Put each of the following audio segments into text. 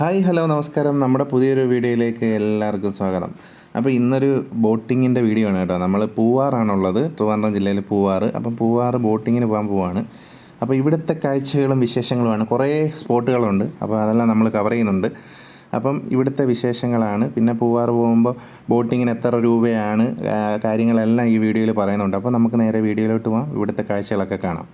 Hi hello നമസ്കാരം. നമ്മുടെ പുതിയൊരു വീഡിയോയിലേക്ക് എല്ലാവർക്കും സ്വാഗതം. അപ്പോൾ ഇന്നൊരു ബോട്ടിങ്ങിൻ്റെ വീഡിയോ ആണ് കേട്ടോ. നമ്മൾ പൂവാറാണുള്ളത്, ട്രിവാൻഡ്രം ജില്ലയിൽ പൂവാറ്. അപ്പം പൂവാറ് ബോട്ടിങ്ങിന് പോകാൻ പോവാണ്. അപ്പോൾ ഇവിടുത്തെ കാഴ്ചകളും വിശേഷങ്ങളുമാണ്. കുറേ സ്പോട്ടുകളുണ്ട്, അപ്പോൾ അതെല്ലാം നമ്മൾ കവർ ചെയ്യുന്നുണ്ട്. അപ്പം ഇവിടുത്തെ വിശേഷങ്ങളാണ്. പിന്നെ പൂവാറ് പോകുമ്പോൾ ബോട്ടിങ്ങിന് എത്ര രൂപയാണ്, കാര്യങ്ങളെല്ലാം ഈ വീഡിയോയിൽ പറയുന്നുണ്ട്. അപ്പോൾ നമുക്ക് നേരെ വീഡിയോയിലോട്ട് പോകാം, ഇവിടുത്തെ കാഴ്ചകളൊക്കെ കാണാം.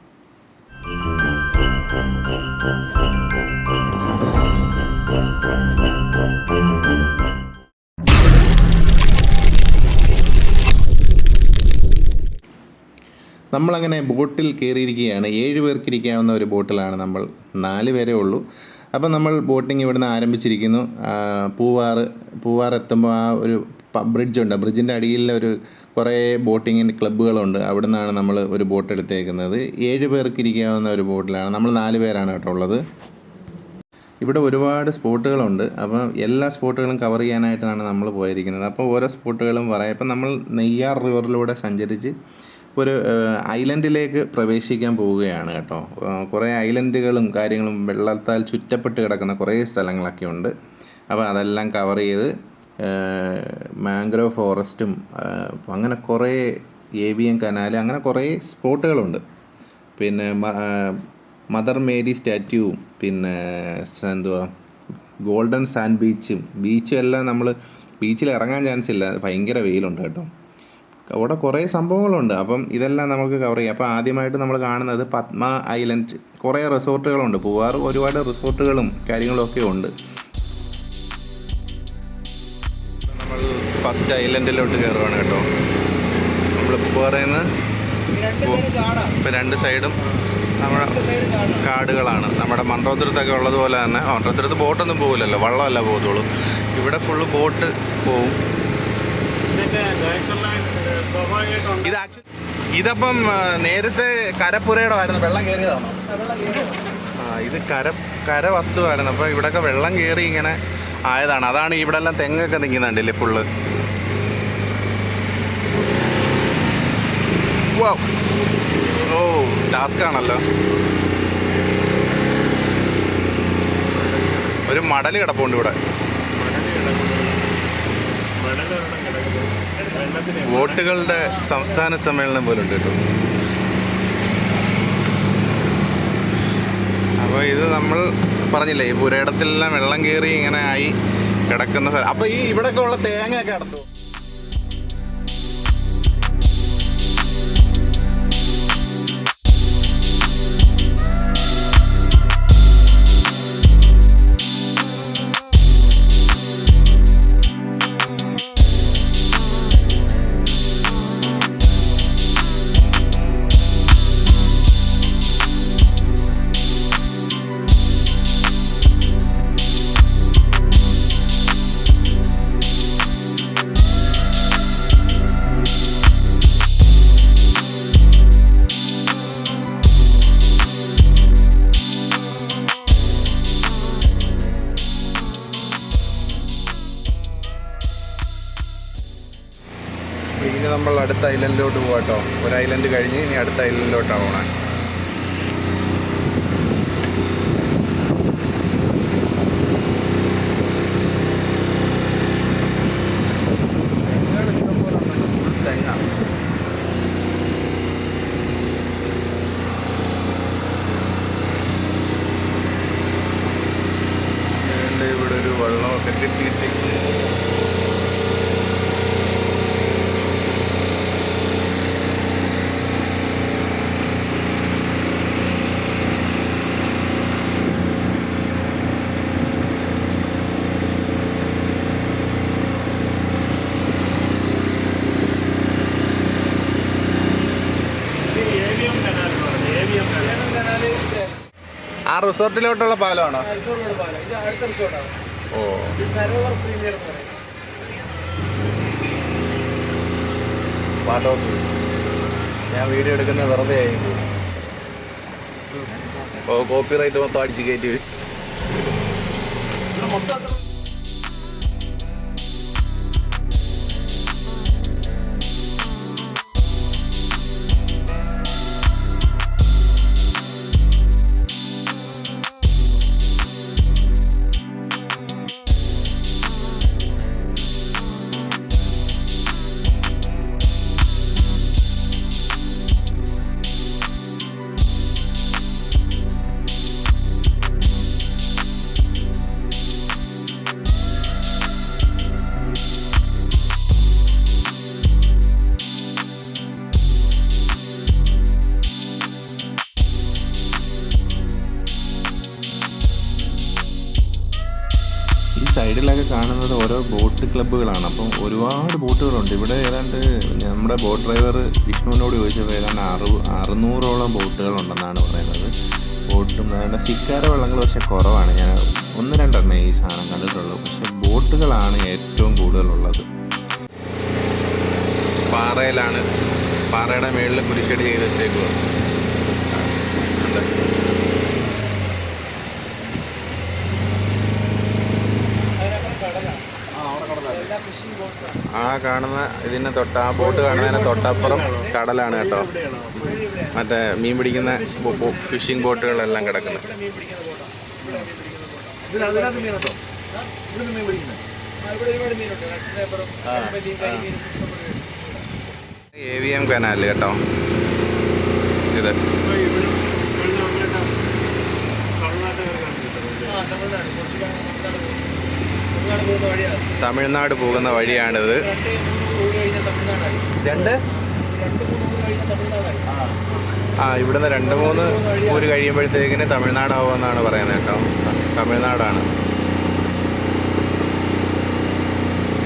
നമ്മളങ്ങനെ ബോട്ടിൽ കയറിയിരിക്കുകയാണ്. 7 പേർക്കിരിക്കാവുന്ന ഒരു ബോട്ടിലാണ് നമ്മൾ. 4 പേരേ ഉള്ളൂ. അപ്പം നമ്മൾ ബോട്ടിങ് ഇവിടുന്ന് ആരംഭിച്ചിരിക്കുന്നു. പൂവാർ എത്തുമ്പോൾ ആ ഒരു ബ്രിഡ്ജുണ്ട്. ബ്രിഡ്ജിൻ്റെ അടിയിൽ കുറേ ബോട്ടിങ്ങിൻ്റെ ക്ലബ്ബുകളുണ്ട്. അവിടെ നിന്നാണ് നമ്മൾ ഒരു ബോട്ട് എടുത്തേക്കുന്നത്. 7 പേർക്കിരിക്കാവുന്ന ഒരു ബോട്ടിലാണ്. നമ്മൾ 4 പേരാണ് കേട്ടോ ഉള്ളത്. ഇവിടെ ഒരുപാട് സ്പോട്ടുകളുണ്ട്. അപ്പം എല്ലാ സ്പോട്ടുകളും കവർ ചെയ്യാനായിട്ടാണ് നമ്മൾ പോയിരിക്കുന്നത്. അപ്പോൾ ഓരോ സ്പോട്ടുകളും പറയാം. ഇപ്പം നമ്മൾ നെയ്യാർ റിവറിലൂടെ സഞ്ചരിച്ച് ഒരു ഐലൻഡിലേക്ക് പ്രവേശിക്കാൻ പോവുകയാണ് കേട്ടോ. കുറേ ഐലൻഡുകളും കാര്യങ്ങളും വെള്ളത്താൽ ചുറ്റപ്പെട്ട് കിടക്കുന്ന കുറേ സ്ഥലങ്ങളൊക്കെ ഉണ്ട്. അപ്പോൾ അതെല്ലാം കവർ ചെയ്ത് മാംഗ്രോവ് ഫോറസ്റ്റും അങ്ങനെ കുറേ AVM കനാൽ, അങ്ങനെ കുറേ സ്പോട്ടുകളുണ്ട്. പിന്നെ മദർ മേരി സ്റ്റാറ്റ്യൂവും പിന്നെ ഗോൾഡൻ സാൻഡ് ബീച്ചും എല്ലാം നമ്മൾ ബീച്ചിൽ ഇറങ്ങാൻ ചാൻസ് ഇല്ല, ഭയങ്കര വെയിലുണ്ട് കേട്ടോ. അവിടെ കുറേ സംഭവങ്ങളുണ്ട്. അപ്പം ഇതെല്ലാം നമുക്ക് കവർ ചെയ്യാം. അപ്പോൾ ആദ്യമായിട്ട് നമ്മൾ കാണുന്നത് പത്മ ഐലൻഡ്. കുറേ റിസോർട്ടുകളുണ്ട്. പൂവാറ് ഒരുപാട് റിസോർട്ടുകളും കാര്യങ്ങളൊക്കെ ഉണ്ട്. നമ്മൾ ഫസ്റ്റ് ഐലൻഡിലോട്ട് കയറുകയാണ് കേട്ടോ. നമ്മൾ പൂവാറിൽ നിന്ന് ഇപ്പോൾ 2 സൈഡും നമ്മുടെ കാടുകളാണ്. നമ്മുടെ മൺട്രോത്തുരുത്തൊക്കെ ഉള്ളതുപോലെ തന്നെ. മൺട്രോത്തുരുത്ത് ബോട്ടൊന്നും പോകില്ലല്ലോ, വള്ളമല്ല പോകത്തുള്ളൂ. ഇവിടെ ഫുള്ള് ബോട്ട് പോവും. ഇതപ്പം നേരത്തെ കരപ്പുരയുടെ ആയിരുന്നു, വെള്ളം കയറിയതാണോ? ഇത് കര വസ്തുവായിരുന്നു. അപ്പോൾ ഇവിടെയൊക്കെ വെള്ളം കയറി ഇങ്ങനെ ആയതാണ്. അതാണ് ഇവിടെ എല്ലാം തെങ്ങൊക്കെ നിൽക്കുന്നുണ്ടല്ലേ ഫുള്ള്. ഓ ടാസ്ക് ആണല്ലോ. ഒരു മടൽ കിടപ്പുണ്ട് ഇവിടെ. ബോട്ടുകളുടെ സംസ്ഥാന സമ്മേളനം പോലെ ഉണ്ട് കേട്ടോ. അപ്പോൾ ഇത് നമ്മൾ പറഞ്ഞില്ലേ, ഈ പുരയിടത്തിലെല്ലാം വെള്ളം കയറി ഇങ്ങനെ ആയി കിടക്കുന്ന സ്ഥലം. അപ്പോൾ ഈ ഇവിടെയൊക്കെ ഉള്ള തേങ്ങയൊക്കെ അടത്തു. ഇനി നമ്മൾ അടുത്ത ഐലൻഡിലോട്ട് പോകാം കേട്ടോ. ഒരു ഐലൻഡ് കഴിഞ്ഞ് ഇനി അടുത്ത ഐലൻഡിലോട്ടാണ് പോകണേ. ഇവിടെ ഒരു വെള്ളമൊക്കെ കിട്ടിയിട്ട് ആ റിസോർട്ടിലോട്ടുള്ള പാലമാണോ? ഓ പാട്ടോ. ഞാൻ വീഡിയോ എടുക്കുന്നത് വെറുതെ ആയി. ഓ കോപ്പിറൈറ്റ് മൊത്തം അടിച്ച് കയറ്റി. സൈഡിലൊക്കെ കാണുന്നത് ഓരോ ബോട്ട് ക്ലബ്ബുകളാണ്. അപ്പം ഒരുപാട് ബോട്ടുകളുണ്ട് ഇവിടെ. ഏതാണ്ട് നമ്മുടെ ബോട്ട് ഡ്രൈവർ വിഷ്ണുവിനോട് ചോദിച്ചപ്പോൾ ഏതാണ്ട് 600ഓളം ബോട്ടുകളുണ്ടെന്നാണ് പറയുന്നത്. ബോട്ടും ശിക്കാര വള്ളങ്ങൾ പക്ഷെ കുറവാണ്. ഞാൻ 1-2 ഈ സാധനം കണ്ടിട്ടുള്ളൂ. പക്ഷെ ബോട്ടുകളാണ് ഏറ്റവും കൂടുതലുള്ളത്. പാറയിലാണ്, പാറയുടെ മുകളിൽ കുരിശടി ചെയ്ത് വെച്ചേക്കുക. ആ കാണുന്ന ഇതിന് ആ ബോട്ട് കാണുന്നതിന് തൊട്ടപ്പുറം കടലാണ് കേട്ടോ. മറ്റേ മീൻ പിടിക്കുന്ന ഫിഷിംഗ് ബോട്ടുകളെല്ലാം കിടക്കുന്നത്. AVM കനാല് കേട്ടോ ഇത്. തമിഴ്നാട് പോകുന്ന വഴിയാണിത്. ഇവിടുന്ന് 2-3 ഊര് കഴിയുമ്പോഴത്തേക്കിന് തമിഴ്നാടാവുമെന്നാണ് പറയുന്നത് കേട്ടോ. തമിഴ്നാടാണ്.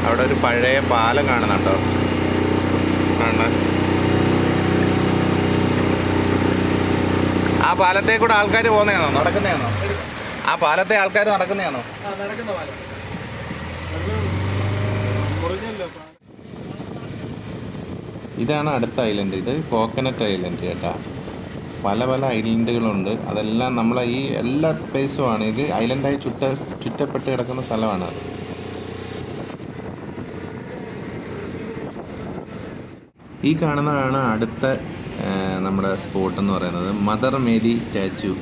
അവിടെ ഒരു പഴയ പാലം കാണുന്നുണ്ടോ? ആ പാലത്തെ കൂടെ ആൾക്കാർ പോകുന്നതാണോ, നടക്കുന്നതാണോ? ആ പാലത്തെ ആൾക്കാർ നടക്കുന്നതാണോ? ഇതാണ് അടുത്ത ഐലൻഡ്. ഇത് കോക്കനട്ട് ഐലൻഡ് കേട്ടോ. പല പല ഐലൻഡുകളുണ്ട്. അതെല്ലാം നമ്മളെ ഈ എല്ലാ പ്ലേസുമാണ്. ഇത് ഐലൻഡായി ചുറ്റപ്പെട്ട് കിടക്കുന്ന സ്ഥലമാണ്. ഈ കാണുന്നതാണ് അടുത്ത നമ്മുടെ സ്പോട്ട് എന്ന് പറയുന്നത്, മദർ മേരി സ്റ്റാച്യു.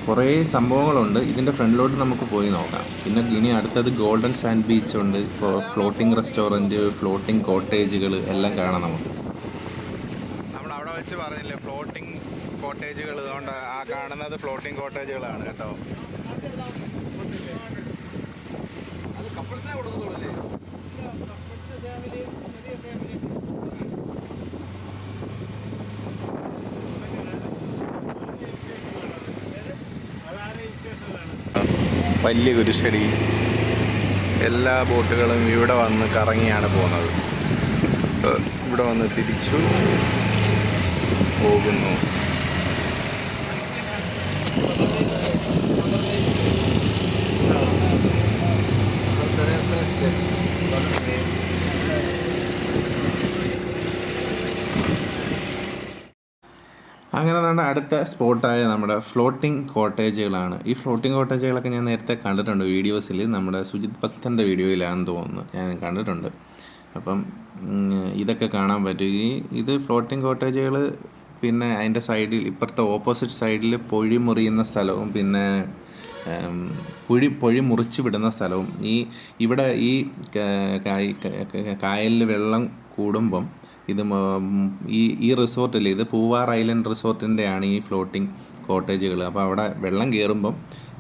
കുറേ സംഭവങ്ങളുണ്ട്. ഇതിൻ്റെ ഫ്രണ്ടിലോട്ട് നമുക്ക് പോയി നോക്കാം. പിന്നെ ഇനി അടുത്തത് ഗോൾഡൻ സാൻഡ് ബീച്ച് ഉണ്ട്. ഇപ്പോൾ ഫ്ലോട്ടിംഗ് റെസ്റ്റോറൻറ്റ്, ഫ്ലോട്ടിംഗ് കോട്ടേജുകൾ എല്ലാം കാണാം നമുക്ക്. നമ്മൾ അവിടെ വെച്ച് പറഞ്ഞില്ലേ ഫ്ലോട്ടിംഗ് കോട്ടേജുകൾ. അതുകൊണ്ട് ആ കാണുന്നത് ഫ്ലോട്ടിംഗ് കോട്ടേജുകളാണ് കേട്ടോ. വലിയ കുരിശടി. എല്ലാ ബോട്ടുകളും ഇവിടെ വന്ന് കറങ്ങിയാണ് പോകുന്നത്. ഇവിടെ വന്ന് തിരിച്ചു പോകുന്നു. അങ്ങനെ നമ്മുടെ അടുത്ത സ്പോട്ടായ നമ്മുടെ ഫ്ലോട്ടിംഗ് കോട്ടേജുകളാണ്. ഈ ഫ്ലോട്ടിംഗ് കോട്ടേജുകളൊക്കെ ഞാൻ നേരത്തെ കണ്ടിട്ടുണ്ട് വീഡിയോസിൽ. നമ്മുടെ സുജിത് ഭക്തൻ്റെ വീഡിയോയിലാണെന്ന് തോന്നുന്നു ഞാൻ കണ്ടിട്ടുണ്ട്. അപ്പം ഇതൊക്കെ കാണാൻ പറ്റും. ഇത് ഫ്ലോട്ടിംഗ് കോട്ടേജുകൾ. പിന്നെ അതിൻ്റെ സൈഡിൽ, ഇപ്പുറത്തെ ഓപ്പോസിറ്റ് സൈഡിൽ പൊഴി മുറിയുന്ന സ്ഥലവും പിന്നെ പൊഴി മുറിച്ച് വിടുന്ന സ്ഥലവും. ഇവിടെ ഈ കായലിൽ വെള്ളം കൂടുമ്പം ഇത് ഈ റിസോർട്ടിൽ, ഇത് പൂവാർ ഐലൻഡ് റിസോർട്ടിൻ്റെയാണ് ഈ ഫ്ലോട്ടിംഗ് കോട്ടേജുകൾ. അപ്പോൾ അവിടെ വെള്ളം കയറുമ്പം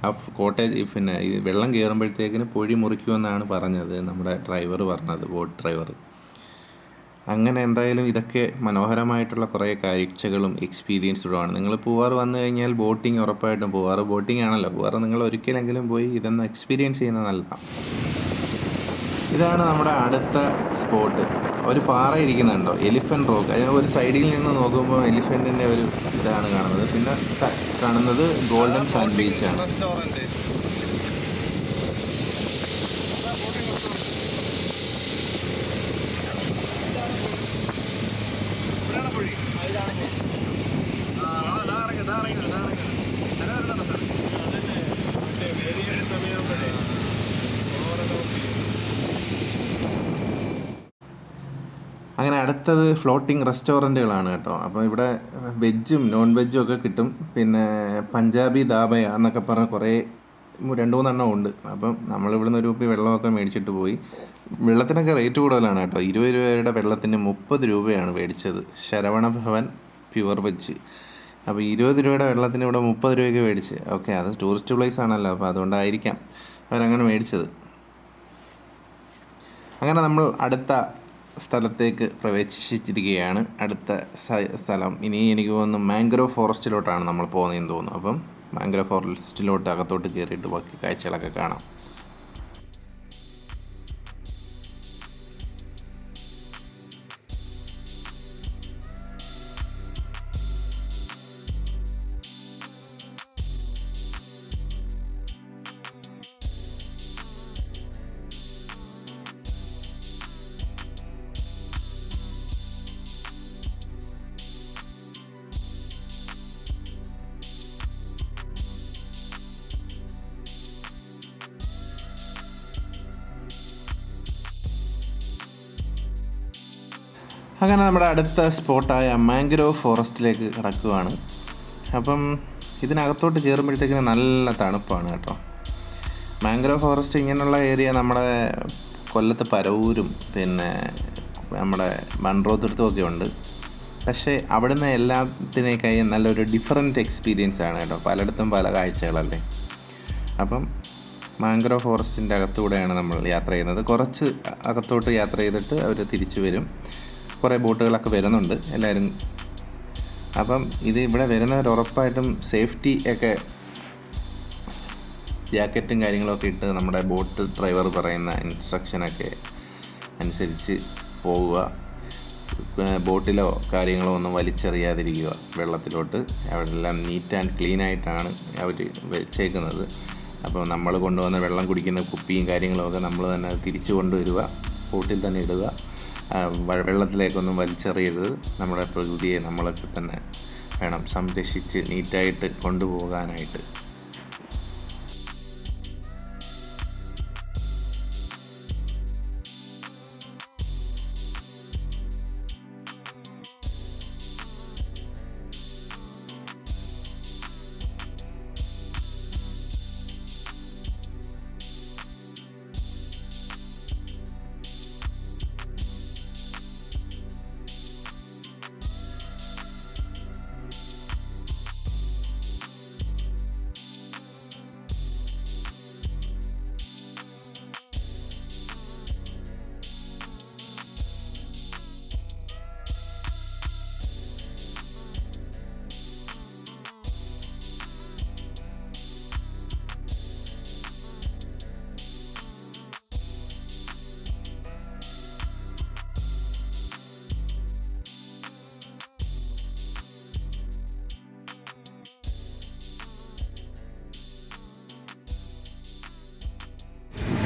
ആ കോട്ടേജ് പിന്നെ ഈ വെള്ളം കയറുമ്പോഴത്തേക്കിന് പൊഴി മുറിക്കുമെന്നാണ് പറഞ്ഞത് നമ്മുടെ ഡ്രൈവർ പറഞ്ഞത്, ബോട്ട് ഡ്രൈവർ. അങ്ങനെ എന്തായാലും ഇതൊക്കെ മനോഹരമായിട്ടുള്ള കുറേ കാഴ്ചകളും എക്സ്പീരിയൻസുകളുമാണ്. നിങ്ങൾ പൂവാർ വന്നു കഴിഞ്ഞാൽ ബോട്ടിങ് ഉറപ്പായിട്ടും, പൂവാർ ബോട്ടിംഗ് ആണല്ലോ, പൂവാർ നിങ്ങൾ ഒരിക്കലെങ്കിലും പോയി ഇതൊന്ന് എക്സ്പീരിയൻസ് ചെയ്യുന്നത് നല്ലതാണ്. ഇതാണ് നമ്മുടെ അടുത്ത സ്പോട്ട്. ഒരു പാറ ഇരിക്കുന്നുണ്ടോ, എലിഫൻറ്റ് റോക്ക്. അതിന് ഒരു സൈഡിൽ നിന്ന് നോക്കുമ്പോൾ എലിഫൻറ്റിൻ്റെ ഒരു ഇതാണ് കാണുന്നത്. പിന്നെ കാണുന്നത് ഗോൾഡൻ സാൻഡ് ബീച്ചാണ്. അങ്ങനെ അടുത്തത് ഫ്ലോട്ടിംഗ് റെസ്റ്റോറൻറ്റുകളാണ് കേട്ടോ. അപ്പോൾ ഇവിടെ വെജും നോൺ വെജും ഒക്കെ കിട്ടും. പിന്നെ പഞ്ചാബി ധാബയ എന്നൊക്കെ പറഞ്ഞ് കുറേ 2-3 ഉണ്ട്. അപ്പം നമ്മളിവിടുന്ന് ഒരു കുപ്പി വെള്ളമൊക്കെ മേടിച്ചിട്ട് പോയി. വെള്ളത്തിനൊക്കെ റേറ്റ് കൂടുതലാണ് കേട്ടോ. 20 രൂപയുടെ വെള്ളത്തിന് 30 രൂപയാണ് മേടിച്ചത്. Saravana Bhavan pure veg. അപ്പോൾ 20 രൂപയുടെ വെള്ളത്തിന് ഇവിടെ 30 രൂപയ്ക്ക് മേടിച്ച്. ഓക്കെ, അത് ടൂറിസ്റ്റ് പ്ലേസ് ആണല്ലോ, അപ്പോൾ അതുകൊണ്ടായിരിക്കാം അവരങ്ങനെ മേടിച്ചത്. അങ്ങനെ നമ്മൾ അടുത്ത സ്ഥലത്തേക്ക് പ്രവേശിച്ചിരിക്കുകയാണ്. അടുത്ത സ്ഥലം ഇനി എനിക്ക് തോന്നുന്നു മാംഗ്രോ ഫോറസ്റ്റിലോട്ടാണ് നമ്മൾ പോകുന്നതെന്ന് തോന്നുന്നു. അപ്പം മാംഗ്രോ ഫോറസ്റ്റിലോട്ട് അകത്തോട്ട് കയറിയിട്ട് ബാക്കി കാഴ്ചകളൊക്കെ കാണാം. അങ്ങനെ നമ്മുടെ അടുത്ത സ്പോട്ടായ മാംഗ്രോവ് ഫോറസ്റ്റിലേക്ക് കടക്കുകയാണ്. അപ്പം ഇതിനകത്തോട്ട് കയറുമ്പോഴത്തേക്കിന് നല്ല തണുപ്പാണ് കേട്ടോ. മാംഗ്രോവ് ഫോറസ്റ്റ് ഇങ്ങനെയുള്ള ഏരിയ നമ്മുടെ കൊല്ലത്ത് പരവൂരും പിന്നെ നമ്മുടെ മൺറോത്തുരുത്തും ഒക്കെ ഉണ്ട്. പക്ഷേ അവിടുന്ന് എല്ലാത്തിനേക്കായി നല്ലൊരു ഡിഫറൻറ്റ് എക്സ്പീരിയൻസ് ആണ് കേട്ടോ. പലയിടത്തും പല കാഴ്ചകളല്ലേ. അപ്പം മാംഗ്രോവ് ഫോറസ്റ്റിൻ്റെ അകത്തൂടെയാണ് നമ്മൾ യാത്ര ചെയ്യുന്നത്. കുറച്ച് അകത്തോട്ട് യാത്ര ചെയ്തിട്ട് അവർ തിരിച്ചു വരും. കുറേ ബോട്ടുകളൊക്കെ വരുന്നുണ്ട് എല്ലാവരും. അപ്പം ഇത് ഇവിടെ വരുന്നവർ ഉറപ്പായിട്ടും സേഫ്റ്റി ഒക്കെ ജാക്കറ്റും കാര്യങ്ങളൊക്കെ ഇട്ട് നമ്മുടെ ബോട്ട് ഡ്രൈവർ പറയുന്ന ഇൻസ്ട്രക്ഷനൊക്കെ അനുസരിച്ച് പോവുക. ബോട്ടിലോ കാര്യങ്ങളോ ഒന്നും വലിച്ചെറിയാതിരിക്കുക വെള്ളത്തിലോട്ട്. അവിടെല്ലാം നീറ്റ് ആൻഡ് ക്ലീനായിട്ടാണ് അവർ വെച്ചേക്കുന്നത്. അപ്പോൾ നമ്മൾ കൊണ്ടുവന്ന വെള്ളം കുടിക്കുന്ന കുപ്പിയും കാര്യങ്ങളുമൊക്കെ നമ്മൾ തന്നെ തിരിച്ചു കൊണ്ടുവരിക, ബോട്ടിൽ തന്നെ ഇടുക. വെള്ളത്തിലേക്കൊന്നും വലിച്ചെറിയരുത്. നമ്മുടെ പ്രകൃതിയെ നമ്മളൊക്കെ തന്നെ വേണം സംരക്ഷിച്ച് നീറ്റായിട്ട് കൊണ്ടുപോകാനായിട്ട്.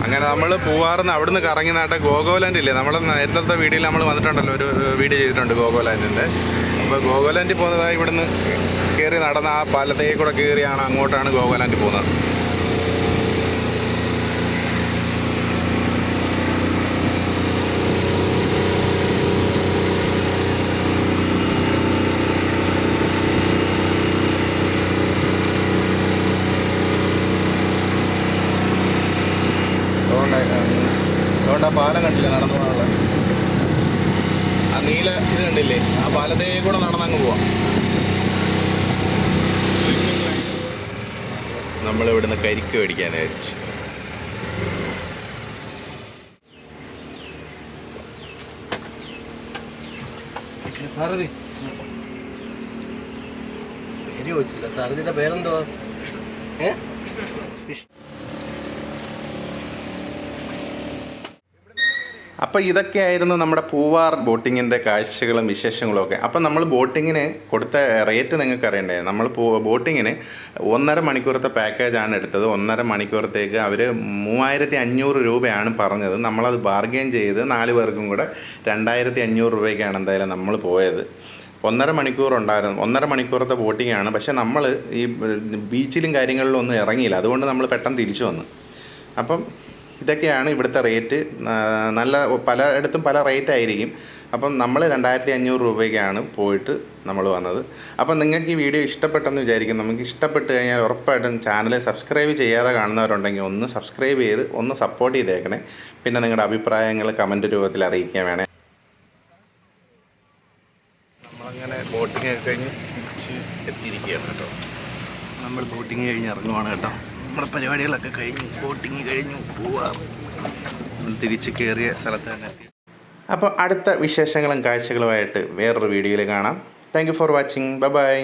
അങ്ങനെ നമ്മൾ പൂവാറുന്ന് അവിടുന്ന് കറങ്ങി നാട്ടെ ഗോഗോലാൻഡ് ഇല്ലേ, നമ്മുടെ നേരത്തെ വീഡിയോയിൽ നമ്മൾ വന്നിട്ടുണ്ടല്ലോ, ഒരു വീഡിയോ ചെയ്തിട്ടുണ്ട് ഗോഗോലാൻഡിൻ്റെ. അപ്പോൾ ഗോഗോലാൻഡിൽ പോകുന്നതായി ഇവിടുന്ന് കയറി നടന്ന ആ പാലത്തേക്ക് കൂടെ കയറിയാണ് അങ്ങോട്ടാണ് ഗോഗോലാൻഡിൽ പോകുന്നത്. അതുകൊണ്ട് ആ പാലം കണ്ടില്ലേ നടന്നു പോകാനുള്ള, ആ നീല ഇത് കണ്ടില്ലേ, ആ പാലത്തേ കൂടെ നടന്നങ്ങ് പോവാം. നമ്മളിവിടുന്ന് കരിക്ക് മേടിക്കാനായിരിച്ചു. സാരഥി പേര് ചോദിച്ചില്ല. സാരഥിയുടെ പേരെന്തുവാ? അപ്പോൾ ഇതൊക്കെയായിരുന്നു നമ്മുടെ പൂവാർ ബോട്ടിങ്ങിൻ്റെ കാഴ്ചകളും വിശേഷങ്ങളും ഒക്കെ. അപ്പം നമ്മൾ ബോട്ടിങ്ങിന് കൊടുത്ത റേറ്റ് നിങ്ങൾക്ക് അറിയണ്ടേ. നമ്മൾ ബോട്ടിങ്ങിന് 1.5 മണിക്കൂറത്തെ പാക്കേജാണ് എടുത്തത്. 1.5 മണിക്കൂറത്തേക്ക് അവർ 3500 രൂപയാണ് പറഞ്ഞത്. നമ്മളത് ബാർഗെയിൻ ചെയ്ത് 4 പേർക്കും കൂടെ 2500 രൂപയ്ക്കാണ് എന്തായാലും നമ്മൾ പോയത്. 1.5 മണിക്കൂർ ഉണ്ടായിരുന്നു. 1.5 മണിക്കൂറത്തെ ബോട്ടിങ്ങാണ്. പക്ഷേ നമ്മൾ ഈ ബീച്ചിലും കാര്യങ്ങളിലും ഒന്നും ഇറങ്ങിയില്ല. അതുകൊണ്ട് നമ്മൾ പെട്ടെന്ന് തിരിച്ചു വന്നു. അപ്പം ഇതൊക്കെയാണ് ഇവിടുത്തെ റേറ്റ്. നല്ല പലയിടത്തും പല റേറ്റ് ആയിരിക്കും. അപ്പം നമ്മൾ 2500 രൂപയ്ക്കാണ് പോയിട്ട് നമ്മൾ വന്നത്. അപ്പം നിങ്ങൾക്ക് ഈ വീഡിയോ ഇഷ്ടപ്പെട്ടെന്ന് വിചാരിക്കും. നമുക്ക് ഇഷ്ടപ്പെട്ട് കഴിഞ്ഞാൽ ഉറപ്പായിട്ടും ചാനൽ സബ്സ്ക്രൈബ് ചെയ്യാതെ കാണുന്നവരുണ്ടെങ്കിൽ ഒന്ന് സബ്സ്ക്രൈബ് ചെയ്ത് ഒന്ന് സപ്പോർട്ട് ചെയ്തേക്കണേ. പിന്നെ നിങ്ങളുടെ അഭിപ്രായങ്ങൾ കമൻറ്റ് രൂപത്തിൽ അറിയിക്കാൻ വേണേ. നമ്മളങ്ങനെ ബോട്ടിങ് കഴിഞ്ഞ് തിരിച്ച് എത്തിയിരിക്കുകയാണ് കേട്ടോ. നമ്മൾ ബോട്ടിങ് കഴിഞ്ഞ് ഇറങ്ങുവാണ് കേട്ടോ. നമ്മുടെ പരിപാടികളൊക്കെ കഴിഞ്ഞു, ബോട്ടിങ് കഴിഞ്ഞു, പോവാറ് തിരിച്ച് കയറിയ സ്ഥലത്ത് തന്നെ. അപ്പോൾ അടുത്ത വിശേഷങ്ങളും കാഴ്ചകളുമായിട്ട് വേറൊരു വീഡിയോയിൽ കാണാം. Thank you for watching. Bye bye.